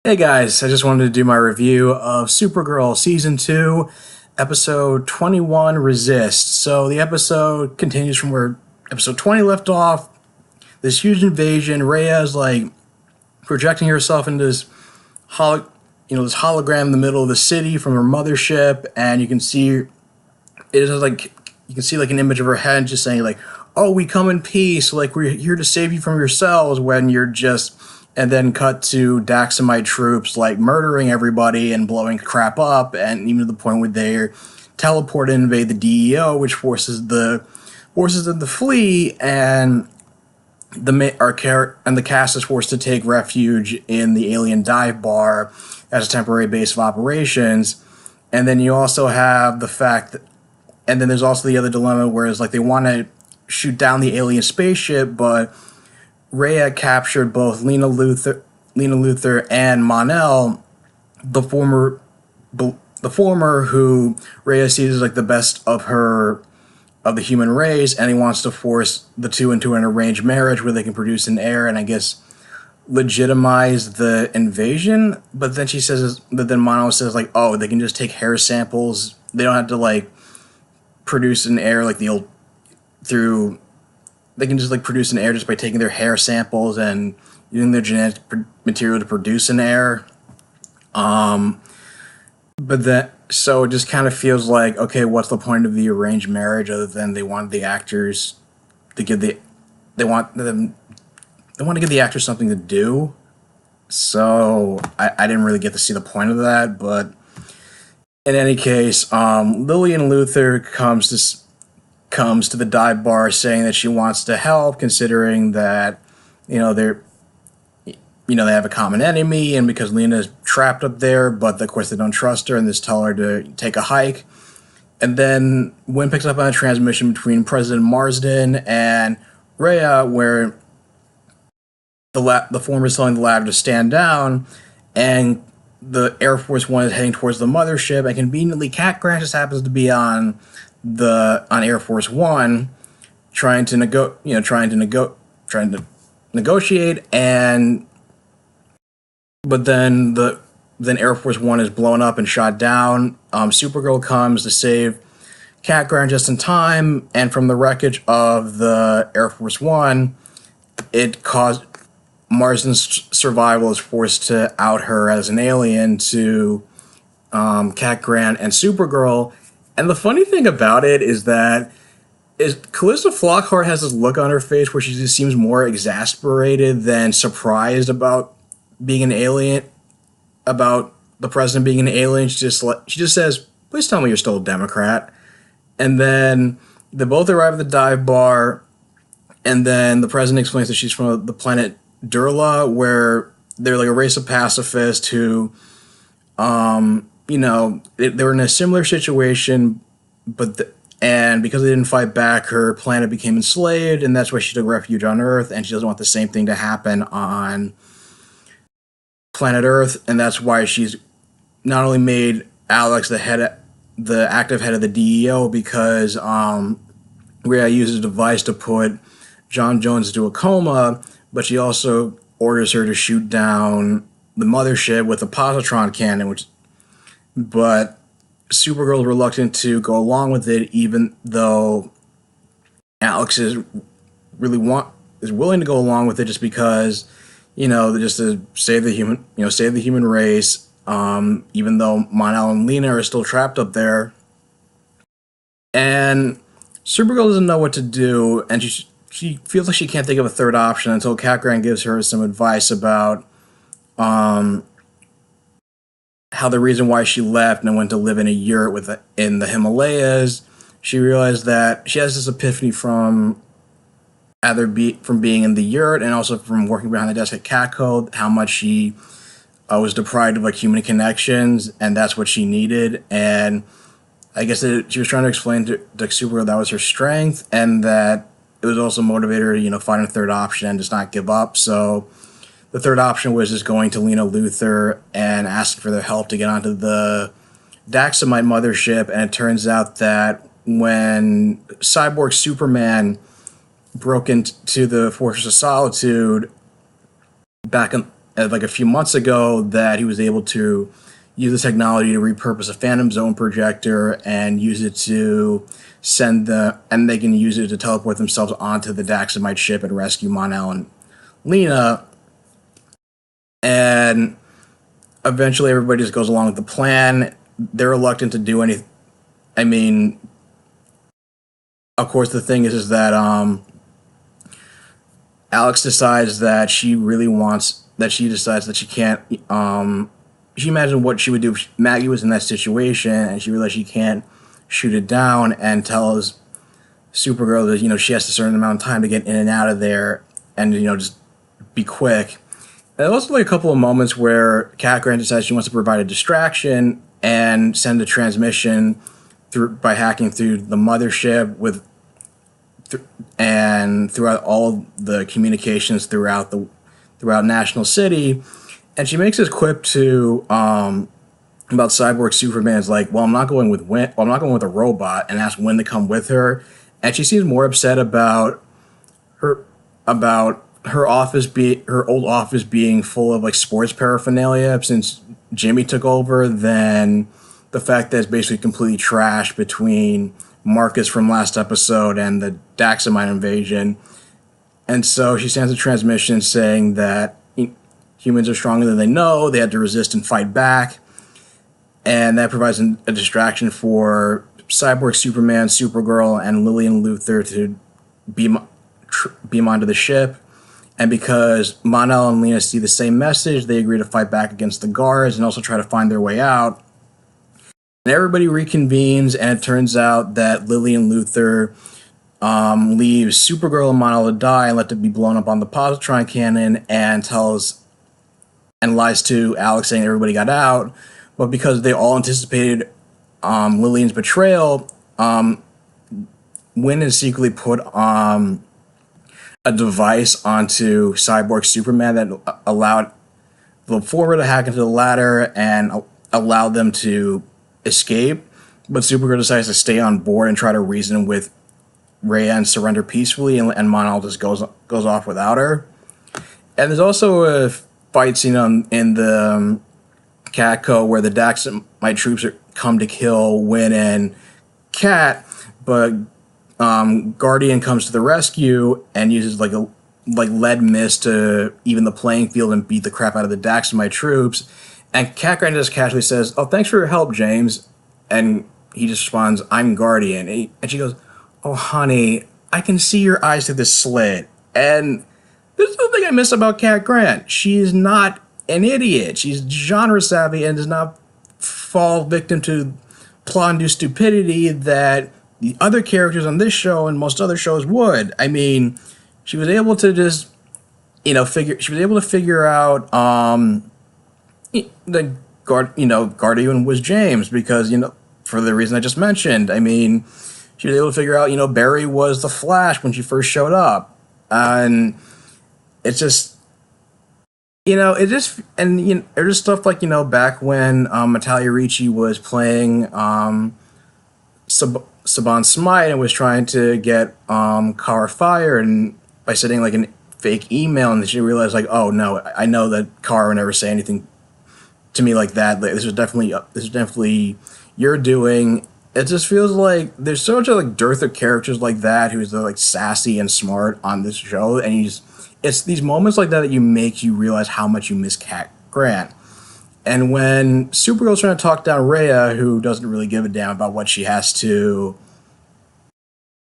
Hey guys, I just wanted to do my review of Supergirl Season 2, Episode 21, Resist. So the episode continues from where Episode 20 left off. This huge invasion. Rhea is like projecting herself into this this hologram in the middle of the city from her mothership, and you can see like an image of her head just saying like, "Oh, we come in peace, like we're here to save you from yourselves," when you're just and then cut to Daxamite troops like murdering everybody and blowing crap up, and even to the point where they teleport and invade the DEO, which forces them to flee, and the cast is forced to take refuge in the alien dive bar as a temporary base of operations. And then you also have the fact that, and then there's also the other dilemma, whereas like they want to shoot down the alien spaceship, but Rhea captured both Lena Luthor, and Mon-El, the former who Rhea sees as like the best of the human race, and he wants to force the two into an arranged marriage where they can produce an heir and I guess legitimize the invasion. But then Mon-El says like, oh, they can just take hair samples. They don't have to like produce an heir like the old through. They can just like produce an heir just by taking their hair samples and using their genetic material to produce an heir. So it just kind of feels like, okay, what's the point of the arranged marriage other than they want the actors to give they want to give the actors something to do. So I didn't really get to see the point of that, but in any case, Lillian Luthor comes to the dive bar saying that she wants to help, considering that they have a common enemy, and because Lena's trapped up there, but of course they don't trust her and just tell her to take a hike. And then Wynn picks up on a transmission between President Marsden and Rhea, where the former is telling the latter to stand down, and the Air Force One is heading towards the mothership, and conveniently Cat Grant just happens to be on Air Force One, trying to negotiate, and but then Air Force One is blown up and shot down. Supergirl comes to save Cat Grant just in time, and from the wreckage of the Air Force One, it caused Marsden's survival is forced to out her as an alien to Cat Grant and Supergirl. And the funny thing about it is that Calista Flockhart has this look on her face where she just seems more exasperated than surprised about being an alien, about the president being an alien. She just says, "Please tell me you're still a Democrat." And then they both arrive at the dive bar, and then the president explains that she's from the planet Durla, where they're like a race of pacifists who, they were in a similar situation, and because they didn't fight back, her planet became enslaved, and that's why she took refuge on Earth, and she doesn't want the same thing to happen on planet Earth, and that's why she's not only made Alex the active head of the DEO, because Rhea uses a device to put John Jones into a coma, but she also orders her to shoot down the mothership with a positron cannon, but Supergirl is reluctant to go along with it, even though Alex is willing to go along with it, just because just to save the human race. Even though Mon-El and Lena are still trapped up there, and Supergirl doesn't know what to do, and she feels like she can't think of a third option until Cat Grant gives her some advice about how the reason why she left and went to live in a yurt in the Himalayas. She realized that she has this epiphany from being in the yurt and also from working behind the desk at Catco, how much she was deprived of like human connections, and that's what she needed. And I guess she was trying to explain to Supergirl that was her strength, and that it was also motivated her to find a third option and just not give up. So the third option was just going to Lena Luthor and asking for their help to get onto the Daxamite mothership. And it turns out that when Cyborg Superman broke into the Fortress of Solitude back in like a few months ago that he was able to use the technology to repurpose a Phantom Zone projector and use it to and they can use it to teleport themselves onto the Daxamite ship and rescue Mon-El and Lena. And eventually everybody just goes along with the plan. They're reluctant to do anything. I mean, of course, the thing is that Alex decides that she decides that she can't. She imagined what she would do if Maggie was in that situation, and she realized she can't shoot it down, and tells Supergirl that she has a certain amount of time to get in and out of there, and just be quick. And there's also like a couple of moments where Cat Grant decides she wants to provide a distraction and send a transmission by hacking through the mothership and throughout all the communications throughout National City. And she makes this quip to about Cyborg Superman's like, well, I'm not going with a robot, and asks Wynn to come with her. And she seems more upset about her old office being full of like sports paraphernalia since Jimmy took over than the fact that it's basically completely trashed between Marcus from last episode and the Daxamite invasion. And so she sends a transmission saying that humans are stronger than they know, they had to resist and fight back. And that provides a distraction for Cyborg Superman, Supergirl, and Lillian Luthor to beam onto the ship. And because Mon-El and Lena see the same message, they agree to fight back against the guards and also try to find their way out. And everybody reconvenes, and it turns out that Lillian Luthor leaves Supergirl and Mon-El to die and let them be blown up on the positron cannon, and lies to Alex saying everybody got out. But because they all anticipated Lillian's betrayal, Wynn has secretly put a device onto Cyborg Superman that allowed the former to hack into the ladder and allow them to escape. But Supergirl decides to stay on board and try to reason with Rhea and surrender peacefully, and Mon-El just goes off without her. And there's also a fight scene in the Catco where the Daxamite troops come to kill Wynn and Cat, but Guardian comes to the rescue and uses like lead mist to even the playing field and beat the crap out of the Daxamite troops. And Cat Grant just casually says, "Oh, thanks for your help, James." And he just responds, "I'm Guardian." And she goes, "Oh, honey, I can see your eyes through this slit." And this is the thing I miss about Cat Grant. She's not an idiot. She's genre savvy and does not fall victim to plot-induced stupidity that the other characters on this show and most other shows would. I mean, she was able to just, figure out Guardian was James because, for the reason I just mentioned. I mean, she was able to figure out, Barry was the Flash when she first showed up. And it's just, there's just stuff like, back when Natalia Ricci was playing Saban Smite and was trying to get Kara fired, and by sending like a fake email, and she realized like, oh no, I know that Kara would never say anything to me like that. Like, this is definitely your doing. It just feels like there's so much of like dearth of characters like that who's like sassy and smart on this show, and it's these moments like that make you realize how much you miss Cat Grant. And when Supergirl's trying to talk down Rhea, who doesn't really give a damn about what she has to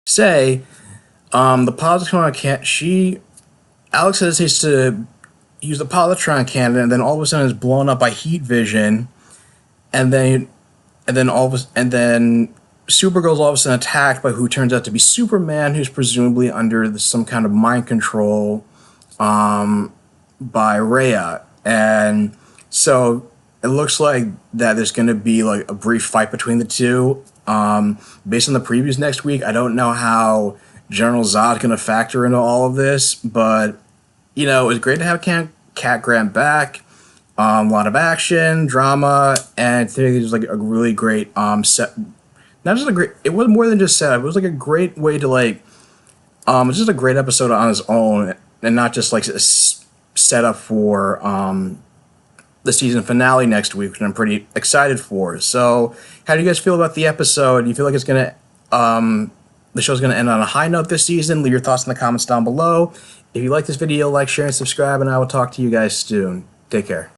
say, the positron can't. Alex hesitates to use the positron cannon, and then all of a sudden is blown up by heat vision, and then Supergirl's all of a sudden attacked by who turns out to be Superman, who's presumably under some kind of mind control by Rhea. And so it looks like that there's going to be like a brief fight between the two. Based on the previews next week, I don't know how General Zod's going to factor into all of this, but it's great to have Cat Grant back. A lot of action, drama, and I think it was like a really great set. Not just a great. It was more than just set. It was like a great way to like. It's just a great episode on its own, and not just like set up for the season finale next week, which I'm pretty excited for. So, how do you guys feel about the episode? Do you feel like it's gonna the show's gonna end on a high note this season? Leave your thoughts in the comments down below. If you like this video, like, share, and subscribe, and I will talk to you guys soon. Take care.